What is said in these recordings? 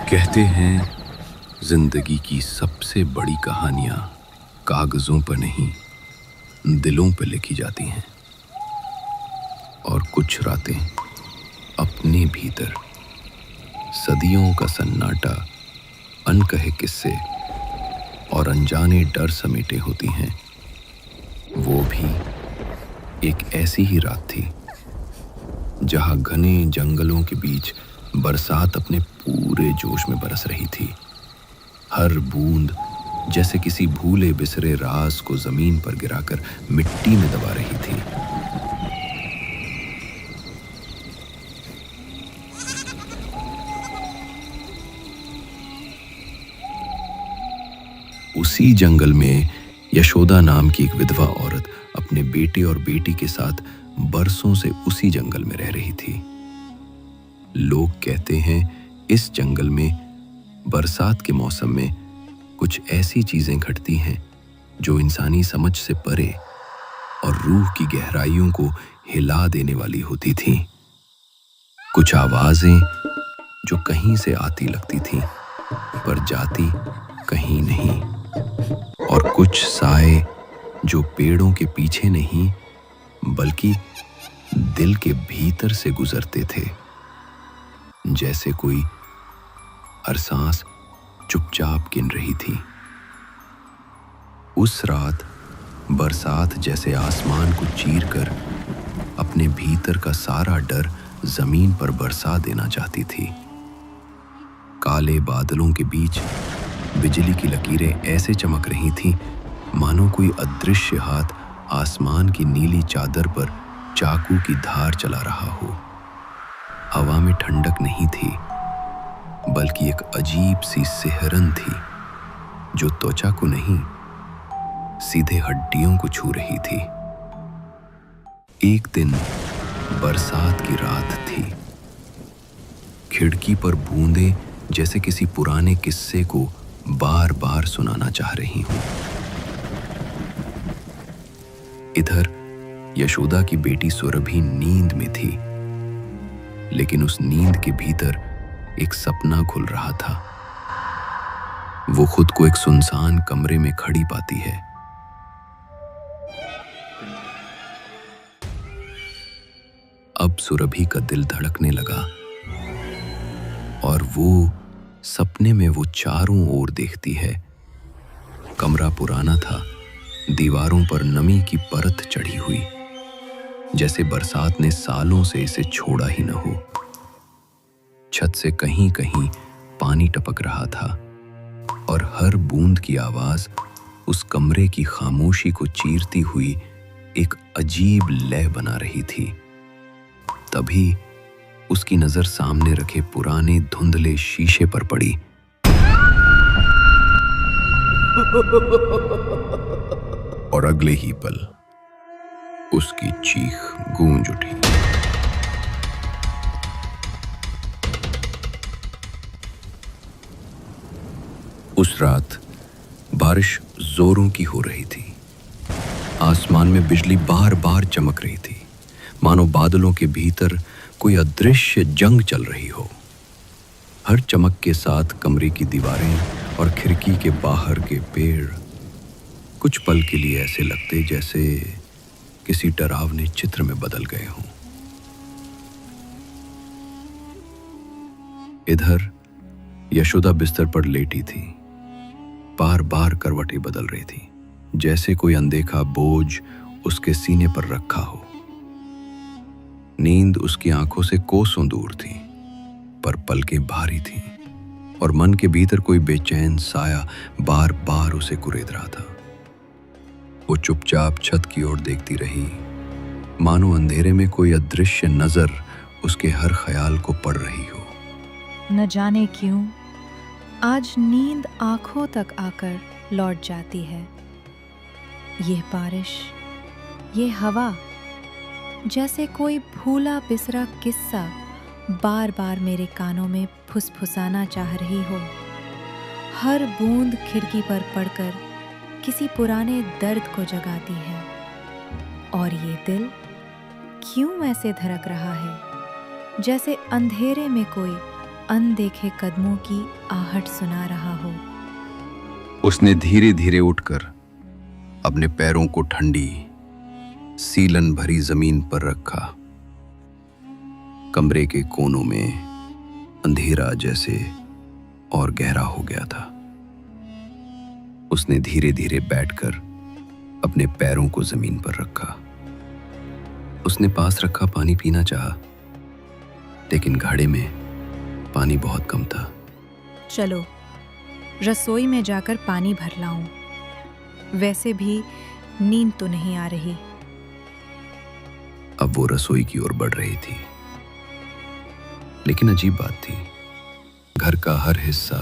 कहते हैं जिंदगी की सबसे बड़ी कहानियां कागजों पर नहीं, दिलों पर लिखी जाती हैं। और कुछ रातें अपने भीतर सदियों का सन्नाटा, अनकहे किस्से और अनजाने डर समेटे होती हैं। वो भी एक ऐसी ही रात थी जहां घने जंगलों के बीच बरसात अपने पूरे जोश में बरस रही थी। हर बूंद जैसे किसी भूले बिसरे राज को जमीन पर गिराकर मिट्टी में दबा रही थी। उसी जंगल में यशोदा नाम की एक विधवा औरत अपने बेटे और बेटी के साथ बरसों से उसी जंगल में रह रही थी। लोग कहते हैं इस जंगल में बरसात के मौसम में कुछ ऐसी चीजें घटती हैं जो इंसानी समझ से परे और रूह की गहराइयों को हिला देने वाली होती थीं। कुछ आवाजें जो कहीं से आती लगती थीं पर जाती कहीं नहीं, और कुछ साए जो पेड़ों के पीछे नहीं बल्कि दिल के भीतर से गुजरते थे, जैसे कोई हर सांस चुपचाप गिन रही थी। उस रात बरसात जैसे आसमान को चीरकर अपने भीतर का सारा डर जमीन पर बरसा देना चाहती थी। काले बादलों के बीच बिजली की लकीरें ऐसे चमक रही थीं मानो कोई अदृश्य हाथ आसमान की नीली चादर पर चाकू की धार चला रहा हो। हवा में ठंडक नहीं थी बल्कि एक अजीब सी सिहरन थी जो त्वचा को नहीं, सीधे हड्डियों को छू रही थी। एक दिन बरसात की रात थी। खिड़की पर बूंदें जैसे किसी पुराने किस्से को बार बार सुनाना चाह रही हूं। इधर यशोदा की बेटी सुरभि नींद में थी, लेकिन उस नींद के भीतर एक सपना खुल रहा था। वो खुद को एक सुनसान कमरे में खड़ी पाती है। अब सुरभि का दिल धड़कने लगा और वो सपने में वो चारों ओर देखती है। कमरा पुराना था, दीवारों पर नमी की परत चढ़ी हुई, जैसे बरसात ने सालों से इसे छोड़ा ही न हो। छत से कहीं कहीं पानी टपक रहा था और हर बूंद की आवाज उस कमरे की खामोशी को चीरती हुई एक अजीब लय बना रही थी। तभी उसकी नजर सामने रखे पुराने धुंधले शीशे पर पड़ी। और अगले ही पल उसकी चीख गूंज उठी। उस रात बारिश जोरों की हो रही थी। आसमान में बिजली बार बार चमक रही थी, मानो बादलों के भीतर कोई अदृश्य जंग चल रही हो। हर चमक के साथ कमरे की दीवारें और खिड़की के बाहर के पेड़ कुछ पल के लिए ऐसे लगते जैसे किसी डरावने चित्र में बदल गए हों। इधर यशोदा बिस्तर पर लेटी थी, बार बार करवटें बदल रही थी, जैसे कोई अनदेखा बोझ उसके सीने पर रखा हो। नींद उसकी आंखों से कोसों दूर थी, पर पलकें भारी थीं और मन के भीतर कोई बेचैन साया बार बार उसे कुरेद रहा था। वो चुपचाप छत की ओर देखती रही, मानो अंधेरे में कोई अदृश्य नजर उसके हर ख्याल को पढ़ रही हो। न जाने क्यों आज नींद आंखों तक आकर लौट जाती है। ये बारिश, ये हवा, जैसे कोई भूला बिसरा किस्सा बार बार मेरे कानों में फुसफुसाना चाह रही हो। हर बूंद खिड़की पर पड़कर किसी पुराने दर्द को जगाती है। और ये दिल क्यों ऐसे धड़क रहा है, जैसे अंधेरे में कोई अनदेखे कदमों की आहट सुना रहा हो। उसने धीरे धीरे उठकर अपने पैरों को ठंडी सीलन भरी जमीन पर रखा। कमरे के कोनों में अंधेरा जैसे और गहरा हो गया था। उसने धीरे धीरे बैठकर अपने पैरों को जमीन पर रखा। उसने पास रखा पानी पीना चाहा, लेकिन घड़े में पानी बहुत कम था। चलो रसोई में जाकर पानी भर लाऊं। वैसे भी नींद तो नहीं आ रही। अब वो रसोई की ओर बढ़ रही थी, लेकिन अजीब बात थी, घर का हर हिस्सा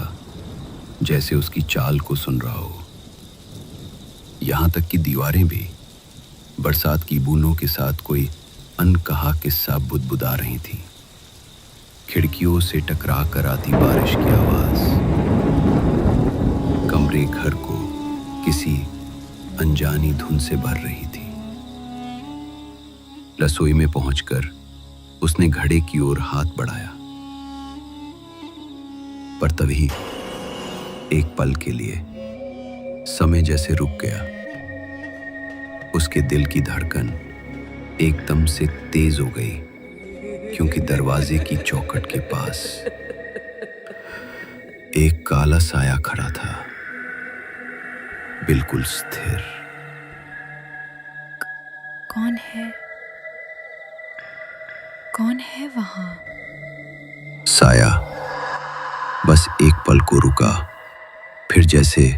जैसे उसकी चाल को सुन रहा हो। यहां तक कि दीवारें भी बरसात की बूंदों के साथ कोई अनकहा किस्सा बुदबुदा रही थी। खिड़कियों से टकरा कर आती बारिश की आवाज कमरे घर को किसी अनजानी धुन से भर रही थी। रसोई में पहुंचकर उसने घड़े की ओर हाथ बढ़ाया, पर तभी एक पल के लिए समय जैसे रुक गया। उसके दिल की धड़कन एकदम से तेज हो गई, क्योंकि दरवाजे की चौखट के पास एक काला साया खड़ा था, बिल्कुल स्थिर। कौन है? कौन है वहां? साया बस एक पल को रुका, फिर जैसे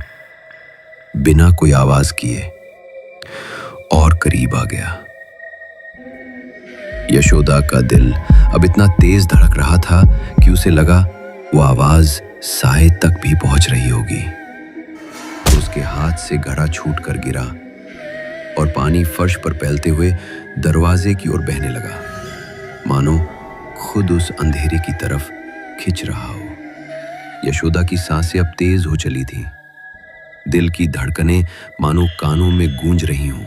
बिना कोई आवाज किए और करीब आ गया। यशोदा का दिल अब इतना तेज धड़क रहा था कि उसे लगा वो आवाज साए तक भी पहुंच रही होगी। उसके हाथ से घड़ा छूट कर गिरा और पानी फर्श पर फैलते हुए दरवाजे की ओर बहने लगा, मानो खुद उस अंधेरे की तरफ खिंच रहा हो। यशोदा की सांसें अब तेज हो चली थीं, दिल की धड़कनें मानो कानों में गूंज रही हों।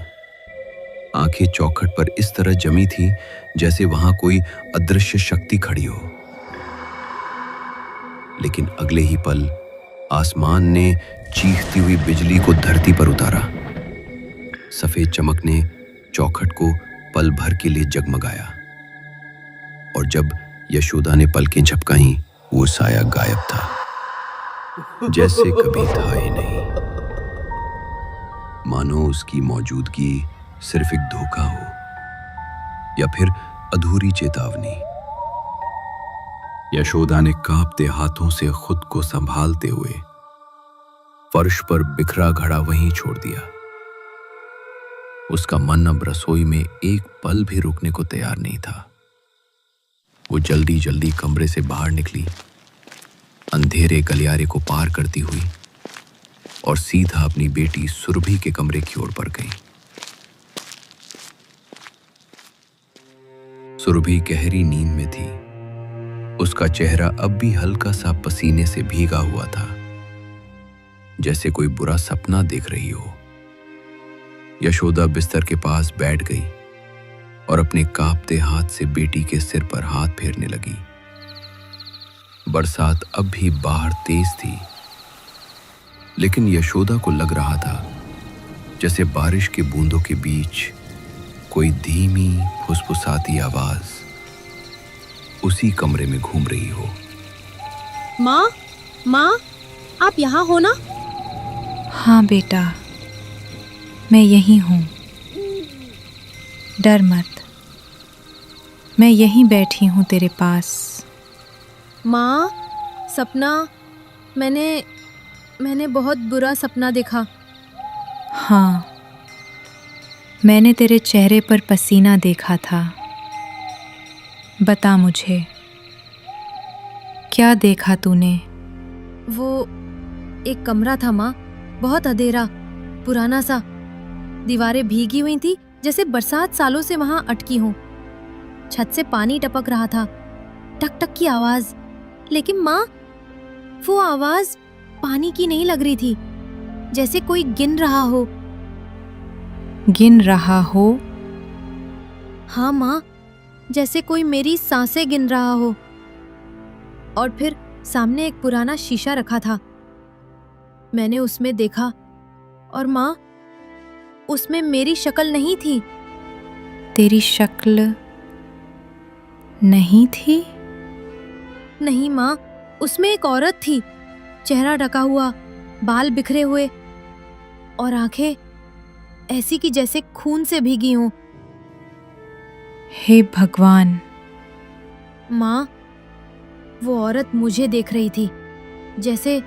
आंखें चौखट पर इस तरह जमी थीं जैसे वहां कोई अदृश्य शक्ति खड़ी हो। लेकिन अगले ही पल आसमान ने चीखती हुई बिजली को धरती पर उतारा। सफेद चमक ने चौखट को पल भर के लिए जगमगाया, और जब यशोदा ने पलकें झपकाईं, वो साया गायब था, जैसे कभी था ही नहीं। मानो उसकी मौजूदगी सिर्फ एक धोखा हो या फिर अधूरी चेतावनी। यशोदा ने कांपते हाथों से खुद को संभालते हुए फर्श पर बिखरा घड़ा वहीं छोड़ दिया। उसका मन अब रसोई में एक पल भी रुकने को तैयार नहीं था। वो जल्दी जल्दी कमरे से बाहर निकली, अंधेरे गलियारे को पार करती हुई, और सीधा अपनी बेटी सुरभि के कमरे की ओर बढ़ गई। सुरभि गहरी नींद में थी। उसका चेहरा अब भी हल्का सा पसीने से भीगा हुआ था, जैसे कोई बुरा सपना देख रही हो। यशोदा बिस्तर के पास बैठ गई और अपने कांपते हाथ से बेटी के सिर पर हाथ फेरने लगी। बरसात अब भी बाहर तेज थी, लेकिन यशोदा को लग रहा था जैसे बारिश के बूंदों के बीच कोई धीमी फुसफुसाती आवाज उसी कमरे में घूम रही हो। माँ, माँ, आप यहाँ हो ना? हाँ बेटा, मैं यहीं हूँ। डर मत, मैं यहीं बैठी हूँ तेरे पास। माँ, सपना, मैंने बहुत बुरा सपना देखा। हाँ, मैंने तेरे चेहरे पर पसीना देखा था। बता मुझे, क्या देखा तूने? वो एक कमरा था माँ, बहुत अंधेरा, पुराना सा। दीवारें भीगी हुई थी जैसे बरसात सालों से वहां अटकी हो। छत से पानी टपक रहा था, टक टक की आवाज। लेकिन माँ, वो आवाज पानी की नहीं लग रही थी, जैसे कोई गिन रहा हो। गिन रहा हो? हाँ माँ, जैसे कोई मेरी सांसें गिन रहा हो। और फिर सामने एक पुराना शीशा रखा था। मैंने उसमें देखा और माँ, उसमें मेरी शक्ल नहीं थी। तेरी शक्ल नहीं थी? नहीं माँ, उसमें एक औरत थी, चेहरा ढका हुआ, बाल बिखरे हुए और आंखें ऐसी कि जैसे खून से भीगी हों। हे भगवान! माँ, वो औरत मुझे देख रही थी, जैसे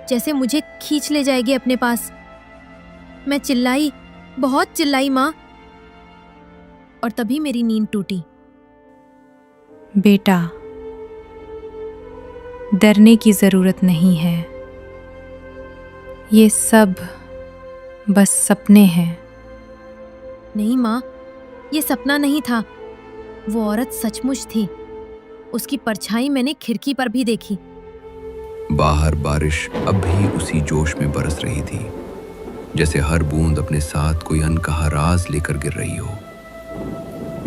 जैसे मुझे खींच ले जाएगी अपने पास। मैं चिल्लाई, बहुत चिल्लाई माँ, और तभी मेरी नींद टूटी। बेटा, डरने की जरूरत नहीं है। ये सब बस सपने हैं। नहीं माँ, ये सपना नहीं था। वो औरत सचमुच थी। उसकी परछाई मैंने खिड़की पर भी देखी। बाहर बारिश अब भी उसी जोश में बरस रही थी, जैसे हर बूंद अपने साथ कोई अनकहा राज लेकर गिर रही हो।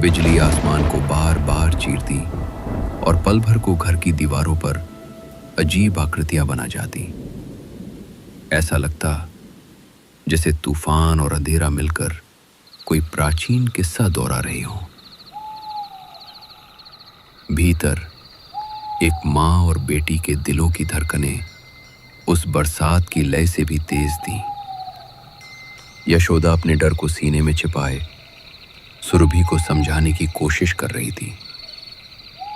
बिजली आसमान को बार बार चीरती और पल भर को घर की दीवारों पर अजीब आकृतियां बना जाती। ऐसा लगता जैसे तूफान और अंधेरा मिलकर कोई प्राचीन किस्सा दोहरा रहे हो। भीतर एक माँ और बेटी के दिलों की धड़कनें उस बरसात की लय से भी तेज थीं। यशोदा अपने डर को सीने में छिपाए सुरभि को समझाने की कोशिश कर रही थी,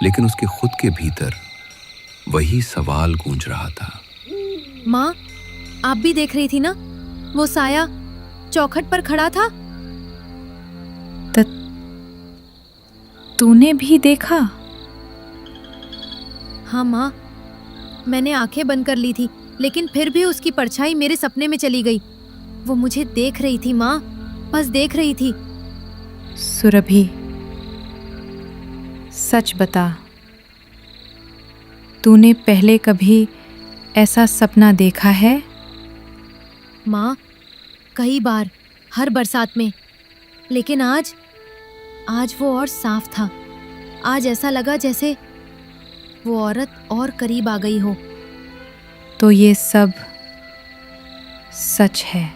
लेकिन उसके खुद के भीतर वही सवाल गूंज रहा था। माँ, आप भी देख रही थी ना? वो साया चौखट पर खड़ा था। तूने भी देखा? हाँ माँ, मैंने आंखें बंद कर ली थी, लेकिन फिर भी उसकी परछाई मेरे सपने में चली गई। वो मुझे देख रही थी माँ, बस देख रही थी। सुरभि, सच बता, तूने पहले कभी ऐसा सपना देखा है? माँ, कई बार, हर बरसात में। लेकिन आज वो और साफ था। आज ऐसा लगा जैसे वो औरत और करीब आ गई हो। तो ये सब सच है?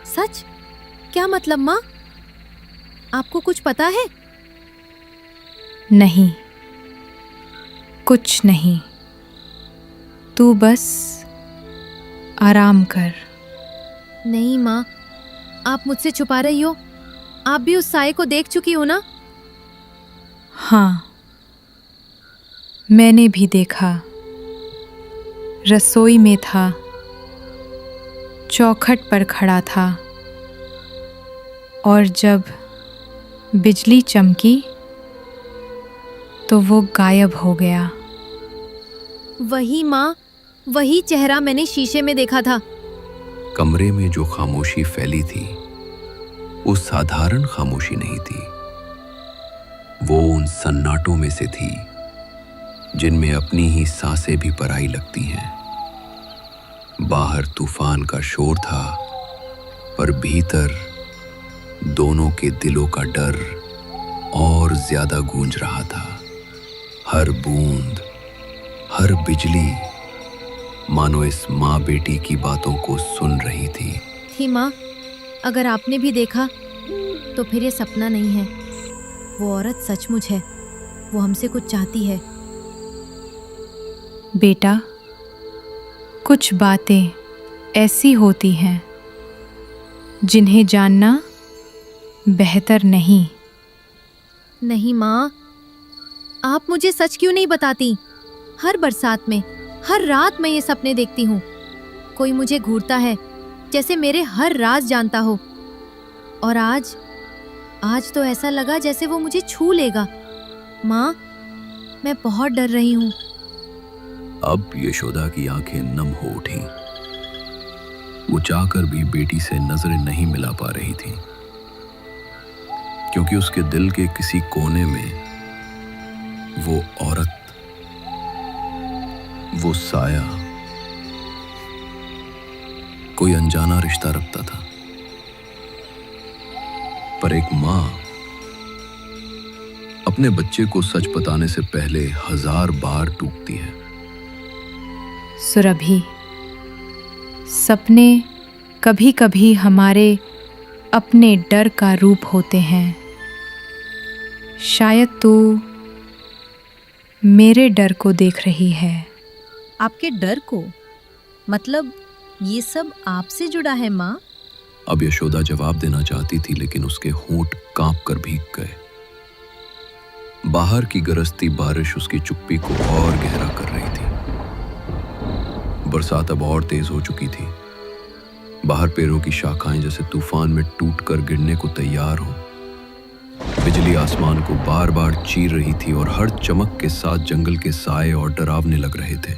सच? क्या मतलब माँ? आपको कुछ पता है? नहीं, कुछ नहीं। तू बस आराम कर। नहीं माँ, आप मुझसे छुपा रही हो। आप भी उस साये को देख चुकी हो ना? हाँ, मैंने भी देखा। रसोई में था, चौखट पर खड़ा था, और जब बिजली चमकी तो वो गायब हो गया। वही माँ, वही चेहरा मैंने शीशे में देखा था। कमरे में जो खामोशी फैली थी वो साधारण खामोशी नहीं थी। वो उन सन्नाटों में से थी जिनमें अपनी ही सांसें भी पराई लगती हैं। बाहर तूफान का शोर था, पर भीतर दोनों के दिलों का डर और ज्यादा गूंज रहा था। हर बूंद, हर बिजली मानो इस माँ बेटी की बातों को सुन रही थी। माँ, अगर आपने भी देखा तो फिर ये सपना नहीं है। वो औरत सचमुच है। वो हमसे कुछ चाहती है। बेटा, कुछ बातें ऐसी होती हैं जिन्हें जानना बेहतर नहीं। नहीं माँ, आप मुझे सच क्यों नहीं बताती? हर बरसात में, हर रात मैं ये सपने देखती हूँ। कोई मुझे घूरता है, जैसे मेरे हर राज जानता हो। और आज तो ऐसा लगा जैसे वो मुझे छू लेगा। माँ, मैं बहुत डर रही हूँ। अब यशोदा की आंखें नम हो उठी। वो चाहकर भी बेटी से नजरें नहीं मिला पा रही थी, क्योंकि उसके दिल के किसी कोने में वो औरत, वो साया कोई अनजाना रिश्ता रखता था। पर एक माँ अपने बच्चे को सच बताने से पहले 1000 बार टूकती है। सुरभि, सपने कभी कभी हमारे अपने डर का रूप होते हैं। शायद तू मेरे डर को देख रही है। आपके डर को? मतलब ये सब आपसे जुड़ा है माँ? अब यशोदा जवाब देना चाहती थी, लेकिन उसके होंठ कांप कर भीग गए। बाहर की गरजती बारिश उसकी चुप्पी को और गहरा कर रही थी। बरसात अब और तेज हो चुकी थी। बाहर पेड़ों की शाखाएं जैसे तूफान में टूटकर गिरने को तैयार हों। बिजली आसमान को बार बार चीर रही थी और हर चमक के साथ जंगल के साए और डरावने लग रहे थे।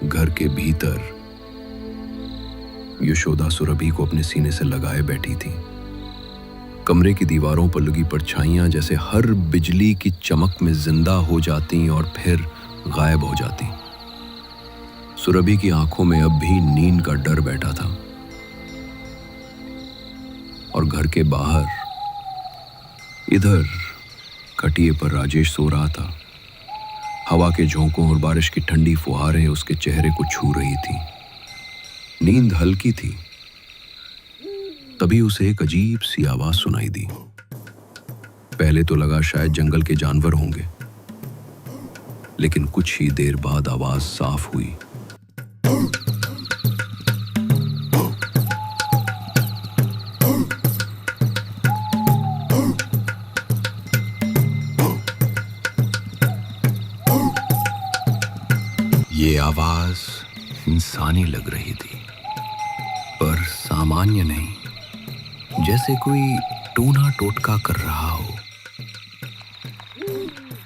घर के भीतर यशोदा सुरभि को अपने सीने से लगाए बैठी थी। कमरे की दीवारों पर लगी परछाइयां जैसे हर बिजली की चमक में जिंदा हो जाती और फिर गायब हो जाती। सुरभि की आंखों में अब भी नींद का डर बैठा था। और घर के बाहर इधर खटिए पर राजेश सो रहा था। हवा के झोंकों और बारिश की ठंडी फुहारें उसके चेहरे को छू रही थी। नींद हल्की थी। तभी उसे एक अजीब सी आवाज सुनाई दी। पहले तो लगा शायद जंगल के जानवर होंगे, लेकिन कुछ ही देर बाद आवाज साफ हुई। ये आवाज इंसानी लग रही थी, पर सामान्य नहीं, जैसे कोई टूना टोटका कर रहा हो।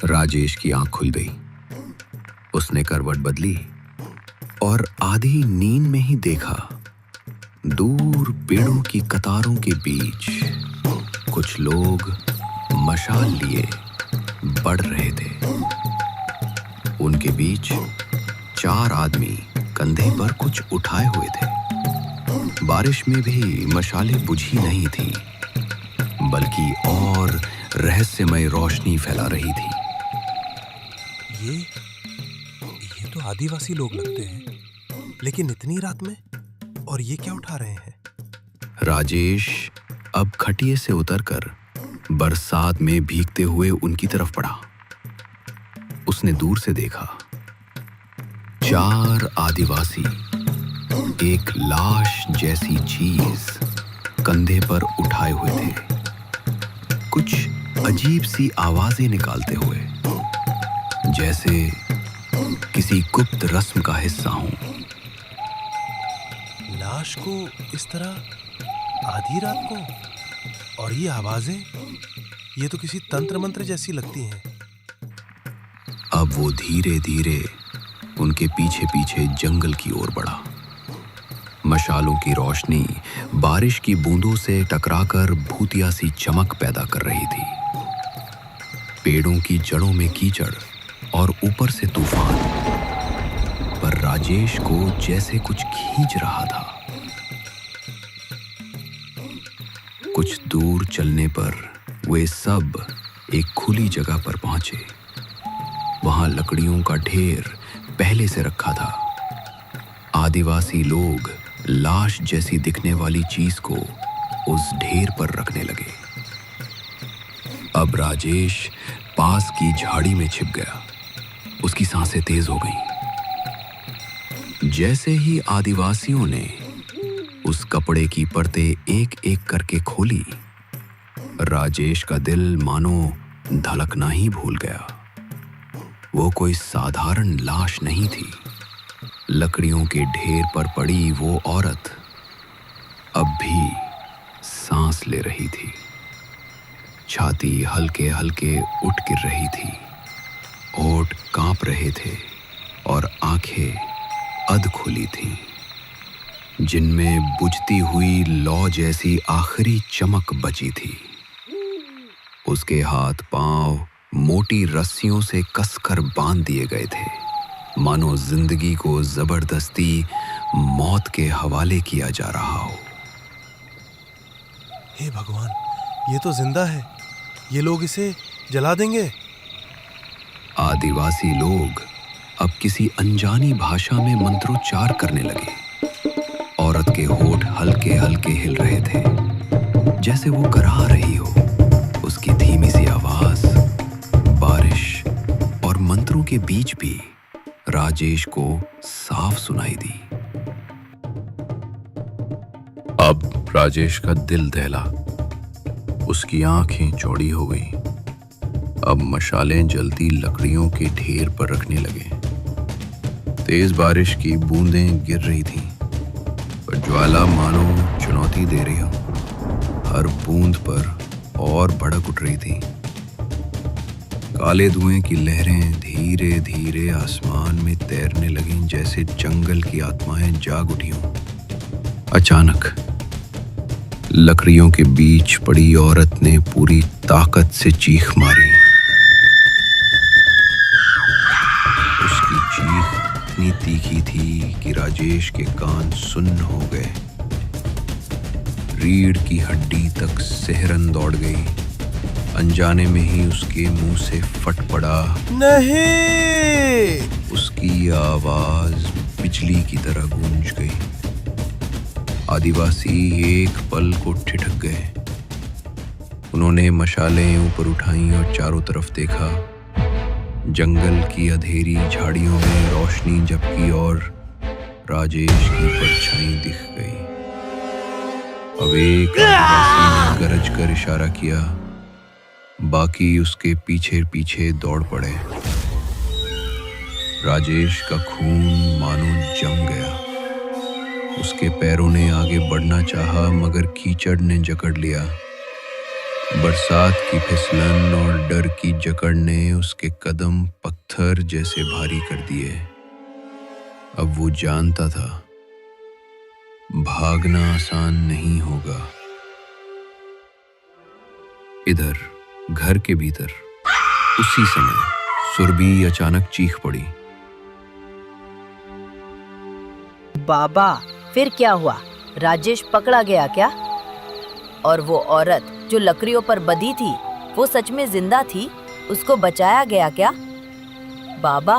राजेश की आंख खुल गई। उसने करवट बदली और आधी नींद में ही देखा, दूर पेड़ों की कतारों के बीच कुछ लोग मशाल लिए बढ़ रहे थे। उनके बीच 4 आदमी कंधे पर कुछ उठाए हुए थे। बारिश में भी मशालें बुझी नहीं थी, बल्कि और रहस्यमय रोशनी फैला रही थी। ये तो आदिवासी लोग लगते हैं, लेकिन इतनी रात में, और ये क्या उठा रहे हैं? राजेश अब खटिए से उतरकर बरसात में भीगते हुए उनकी तरफ बढ़ा। उसने दूर से देखा, 4 आदिवासी एक लाश जैसी चीज कंधे पर उठाए हुए थे, कुछ अजीब सी आवाजें निकालते हुए, जैसे किसी गुप्त रस्म का हिस्सा हो। लाश को इस तरह आधी रात को, और ये आवाजें, ये तो किसी तंत्र मंत्र जैसी लगती हैं। अब वो धीरे धीरे उनके पीछे पीछे जंगल की ओर बढ़ा। मशालों की रोशनी बारिश की बूंदों से टकराकर भूतिया सी चमक पैदा कर रही थी। पेड़ों की जड़ों में कीचड़ और ऊपर से तूफान, पर राजेश को जैसे कुछ खींच रहा था। कुछ दूर चलने पर वे सब एक खुली जगह पर पहुंचे। वहां लकड़ियों का ढेर पहले से रखा था। आदिवासी लोग लाश जैसी दिखने वाली चीज को उस ढेर पर रखने लगे। अब राजेश पास की झाड़ी में छिप गया। उसकी सांसें तेज हो गईं। जैसे ही आदिवासियों ने उस कपड़े की परतें एक एक करके खोली, राजेश का दिल मानो धड़कना ही भूल गया। वो कोई साधारण लाश नहीं थी। लकड़ियों के ढेर पर पड़ी वो औरत अब भी सांस ले रही थी। छाती हल्के हल्के उठ गिर रही थी, होंठ कांप रहे थे और आंखें अध खुली थीं, जिनमें बुझती हुई लौ जैसी आखिरी चमक बची थी। उसके हाथ पांव मोटी रस्सियों से कसकर बांध दिए गए थे, मानो जिंदगी को जबरदस्ती मौत के हवाले किया जा रहा हो। हे भगवान, ये तो जिंदा है। ये लोग इसे जला देंगे। आदिवासी लोग अब किसी अनजानी भाषा में मंत्रोच्चार करने लगे। औरत के होठ हल्के हल्के हिल रहे थे, जैसे वो कराह रही हो। उसकी धीमी सी आवाज बारिश और मंत्रों के बीच भी राजेश को साफ सुनाई दी। अब राजेश का दिल दहला, उसकी आंखें चौड़ी हो गई। अब मशालें जलती लकड़ियों के ढेर पर रखने लगे। तेज बारिश की बूंदें गिर रही थीं, पर ज्वाला मानो चुनौती दे रही हो। हर बूंद पर और भड़क उठ रही थी। काले धुएं की लहरें धीरे धीरे आसमान में तैरने लगीं, जैसे जंगल की आत्माएं जाग उठी हों। अचानक लकड़ियों के बीच पड़ी औरत ने पूरी ताकत से चीख मारी। उसकी चीख इतनी तीखी थी कि राजेश के कान सुन्न हो गए। रीढ़ की हड्डी तक सिहरन दौड़ गई। अनजाने में ही उसके मुंह से फट पड़ा, नहीं। उसकी आवाज बिजली की तरह गूंज गई। आदिवासी एक पल को ठिठक गए। उन्होंने मशालें ऊपर उठाई और चारों तरफ देखा। जंगल की अंधेरी झाड़ियों में रोशनी झपकी और राजेश की परछाई दिख गई। अब एक आदिवासी ने गरज कर इशारा किया, बाकी उसके पीछे पीछे दौड़ पड़े। राजेश का खून मानो जम गया। उसके पैरों ने आगे बढ़ना चाहा, मगर कीचड़ ने जकड़ लिया। बरसात की फिसलन और डर की जकड़ ने उसके कदम पत्थर जैसे भारी कर दिए। अब वो जानता था, भागना आसान नहीं होगा। इधर घर के भीतर उसी समय सुरभि अचानक चीख पड़ी। बाबा, फिर क्या हुआ? राजेश पकड़ा गया क्या? और वो औरत जो लकड़ियों पर बंधी थी, वो सच में जिंदा थी? उसको बचाया गया क्या? बाबा,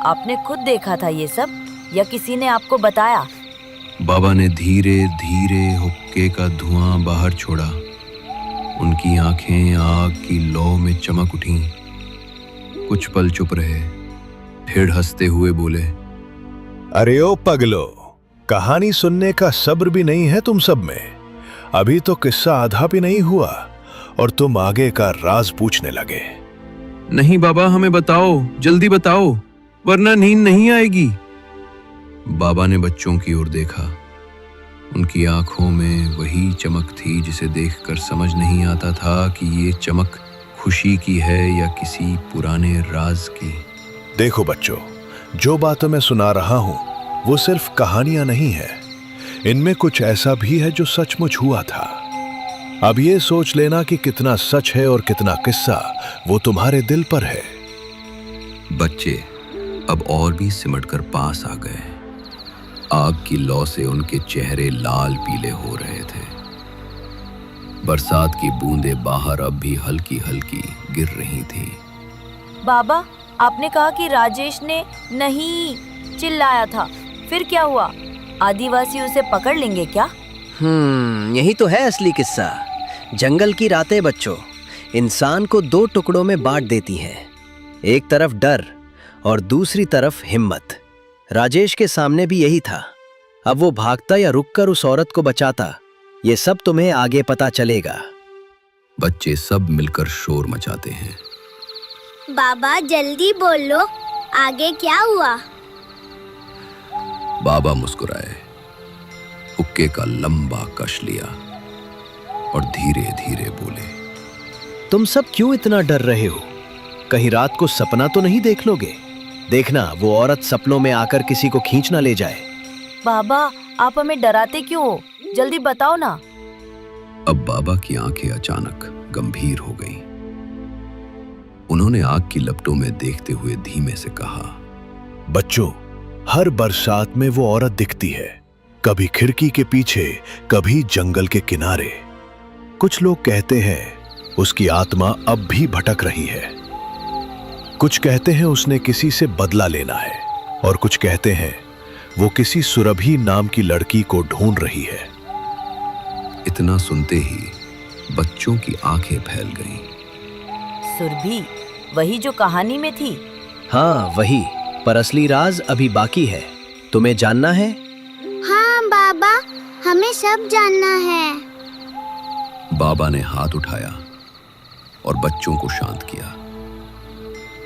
आपने खुद देखा था ये सब या किसी ने आपको बताया? बाबा ने धीरे धीरे हुक्के का धुआं बाहर छोड़ा। उनकी आंखें आग की लौ में चमक उठीं। कुछ पल चुप रहे, फिर हंसते हुए बोले, अरे ओ पगलो, कहानी सुनने का सब्र भी नहीं है तुम सब में। अभी तो किस्सा आधा भी नहीं हुआ और तुम आगे का राज पूछने लगे। नहीं बाबा, हमें बताओ, जल्दी बताओ, वरना नींद नहीं आएगी। बाबा ने बच्चों की ओर देखा। उनकी आंखों में वही चमक थी जिसे देखकर समझ नहीं आता था कि ये चमक खुशी की है या किसी पुराने राज की। देखो बच्चों, जो बातें मैं सुना रहा हूं वो सिर्फ कहानियां नहीं है। इनमें कुछ ऐसा भी है जो सचमुच हुआ था। अब ये सोच लेना कि कितना सच है और कितना किस्सा, वो तुम्हारे दिल पर है। बच्चे अब और भी सिमटकर पास आ गए। आग की लौ से उनके चेहरे लाल पीले हो रहे थे। बरसात की बूंदें बाहर अब भी हल्की हल्की गिर रही थीं। बाबा, आपने कहा कि राजेश ने नहीं चिल्लाया था, फिर क्या हुआ? आदिवासी उसे पकड़ लेंगे क्या? यही तो है असली किस्सा। जंगल की रातें बच्चों इंसान को दो टुकड़ों में बांट देती हैं। एक तरफ डर और दूसरी तरफ हिम्मत। राजेश के सामने भी यही था। अब वो भागता या रुककर उस औरत को बचाता, ये सब तुम्हें आगे पता चलेगा। बच्चे सब मिलकर शोर मचाते हैं। बाबा जल्दी बोलो, आगे क्या हुआ? बाबा मुस्कुराए, हुक्के का लंबा कश लिया और धीरे धीरे बोले, तुम सब क्यों इतना डर रहे हो? कहीं रात को सपना तो नहीं देख लोगे? देखना वो औरत सपनों में आकर किसी को खींच ना ले जाए। बाबा, आप हमें डराते क्यों हो? जल्दी बताओ ना। अब बाबा की आंखें अचानक गंभीर हो गईं। उन्होंने आग की लपटों में देखते हुए धीमे से कहा, बच्चों, हर बरसात में वो औरत दिखती है, कभी खिड़की के पीछे, कभी जंगल के किनारे। कुछ लोग कहते हैं उसकी आत्मा अब भी भटक रही है, कुछ कहते हैं उसने किसी से बदला लेना है, और कुछ कहते हैं वो किसी सुरभि नाम की लड़की को ढूंढ रही है। इतना सुनते ही बच्चों की आंखें फैल गईं। सुरभि, वही जो कहानी में थी? हाँ वही, पर असली राज अभी बाकी है। तुम्हें जानना है? हाँ बाबा, हमें सब जानना है। बाबा ने हाथ उठाया और बच्चों को शांत किया।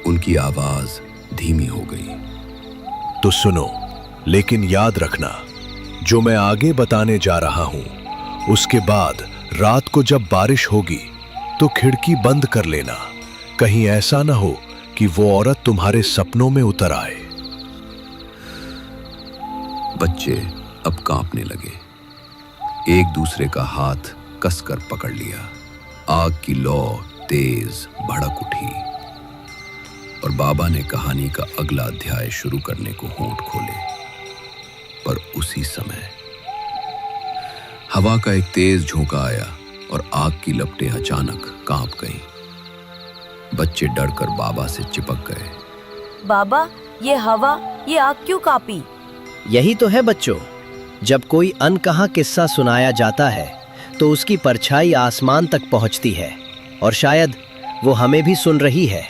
उनकी आवाज धीमी हो गई। तो सुनो, लेकिन याद रखना, जो मैं आगे बताने जा रहा हूं, उसके बाद रात को जब बारिश होगी तो खिड़की बंद कर लेना। कहीं ऐसा ना हो कि वो औरत तुम्हारे सपनों में उतर आए। बच्चे अब कांपने लगे। एक दूसरे का हाथ कसकर पकड़ लिया। आग की लौ तेज भड़क उठी और बाबा ने कहानी का अगला अध्याय शुरू करने को होंठ खोले। पर उसी समय हवा का एक तेज झोंका आया और आग की लपटें अचानक कांप गईं। बच्चे डरकर बाबा से चिपक गए। बाबा, ये हवा, ये आग क्यों कांपी? यही तो है बच्चों, जब कोई अनकहा किस्सा सुनाया जाता है तो उसकी परछाई आसमान तक पहुंचती है, और शायद वो हमें भी सुन रही है।